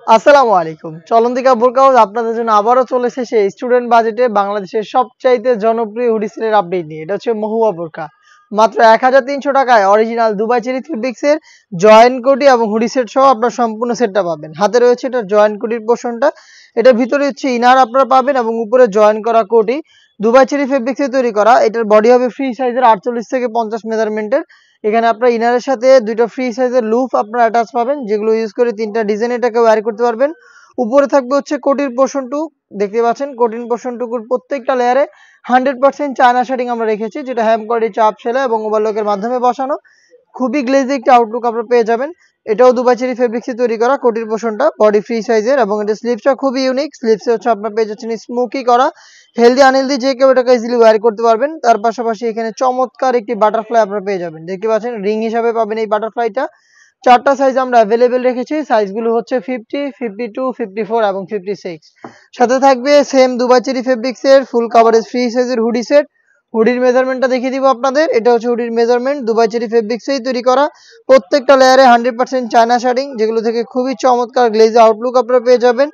আসসালামু আলাইকুম। চলন্তিকা বোরকা হাউস আপনাদের জন্য আবারও চলে এসেছে স্টুডেন্ট বাজেটে বাংলাদেশের সবচাইতে জনপ্রিয় হুডি সেলের আপডেট নিয়ে। এটা হচ্ছে মহুয়া বোরকা। মাত্র ১,৩০০ টাকায় অরিজিনাল দুবাই চেরি ফেব্রিক্সের জয়েন্ট কোটি এবং হুডি সেট সহ আপনার সম্পূর্ণ সেটটা পাবেন। হাতে রয়েছে এটার জয়েন্ট কোটির পোরশনটা। এটার ভিতরে হচ্ছে ইনার আপনারা পাবেন এবং উপরে জয়েন করা কোটি। দুবাই চেরি ফেব্রিক্সে তৈরি করা। এটার বডি হবে ফ্রি সাইজের ৪৮ থেকে ৫০ মেজারমেন্টের। এখানে আপনার ইনারের সাথে ২টা ফ্রি সাইজের লুফ আপনারা অ্যাটাচ পাবেন, যেগুলো ইউজ করে ৩টা ডিজাইন এটাকে ওয়্যার করতে পারবেন। উপরে থাকবে হচ্ছে কোটির পোরশনটু, দেখতে পাচ্ছেন কোটির পোরশনটুকুর প্রত্যেকটা লেয়ারে 100% চায়না শেডিং আমরা রেখেছি, যেটা হ্যাম কোয়ালিটি চাপ সেলাই এবং ওভারলকের মাধ্যমে বসানো। খুবই গ্লেজি একটা আউটলুক আপনারা পেয়ে যাবেন। এটাও দুবাই চেরি ফেব্রিক্সে তৈরি করা কোটির পোরশনটা, বডি ফ্রি সাইজের এবং এটা স্লিভসটা খুবই ইউনিক। স্লিভসে হচ্ছে আপনারা পেয়ে যাচ্ছেন স্মোকি করা। হেলদি আনহেলদি যে কেউ এটাকে ইজিলি ওয়্যার করতে পারবেন। তার পাশাপাশি এখানে চমৎকার একটি বাটারফ্লাই আপনারা পেয়ে যাবেন, দেখতে পাচ্ছেন রিং হিসাবে পাবেন এই বাটারফ্লাইটা। 4টা সাইজ আমরা অ্যাভেলেবেল রেখেছি। সাইজগুলো হচ্ছে 50, 52, 54 এবং 56। সাথে থাকবে সেম দুবাই চেরি ফেব্রিক্সের ফুল কাভারেজ ফ্রি সাইজের হুডি সেট। হুডির মেজারমেন্টটা দেখিয়ে দিব আপনাদের। এটা হচ্ছে হুডির মেজারমেন্ট, দুবাই চেরি ফেব্রিক্সেই তৈরি করা। প্রত্যেকটা লেয়ারে 100% চায়না শেডিং, যেগুলো থেকে খুবই চমৎকার গ্লেজি আউটলুক আপনারা পেয়ে যাবেন।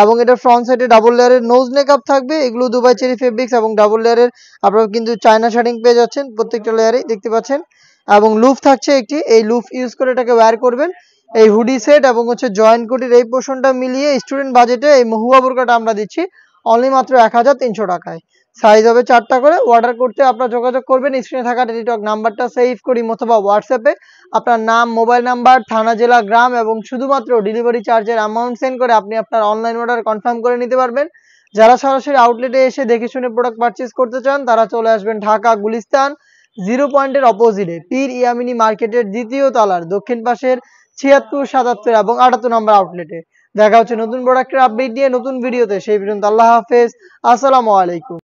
এবং এটা ফ্রন্ট সাইডে ডাবল লেয়ারের নোজ নেকআপ থাকবে। এগুলো দুবাই চেরি ফেব্রিক্স এবং ডাবল লেয়ারের আপনারা কিন্তু চায়না শেডিং পেয়ে যাচ্ছেন প্রত্যেকটা লেয়ারেই, দেখতে পাচ্ছেন। এবং লুফ থাকছে একটি, এই লুফ ইউজ করে এটাকে ওয়্যার করবেন। এই হুডি সেট এবং হচ্ছে জয়েন্ট কোটির এই পোরশনটা মিলিয়ে স্টুডেন্ট বাজেটে এই মহুয়া বোরকাটা আমরা দিচ্ছি অনলি মাত্র ১,৩০০ টাকায়। সাইজ হবে 4টা করে। অর্ডার করতে আপনারা যোগাযোগ করবেন স্ক্রিনে থাকা টেলিটক নাম্বারটা সেভ করি অথবা হোয়াটসঅ্যাপে আপনার নাম, মোবাইল নাম্বার, থানা, জেলা, গ্রাম এবং শুধুমাত্র ডেলিভারি চার্জের অ্যামাউন্ট সেন্ড করে আপনি আপনার অনলাইন অর্ডার কনফার্ম করে নিতে পারবেন। যারা সরাসরি আউটলেটে এসে দেখে শুনে প্রোডাক্ট পারচেজ করতে চান তারা চলে আসবেন ঢাকা গুলিস্তান 0 পয়েন্টের অপোজিটে পীর ইয়ামিনী মার্কেটের দ্বিতীয় তলার দক্ষিণ পাশের ৭৬, ৭৭ এবং ৭৮ নম্বর আউটলেটে। দেখা হচ্ছে নতুন প্রোডাক্টের আপডেট নিয়ে নতুন ভিডিওতে। সেই পর্যন্ত আল্লাহ হাফেজ, আসসালামু আলাইকুম।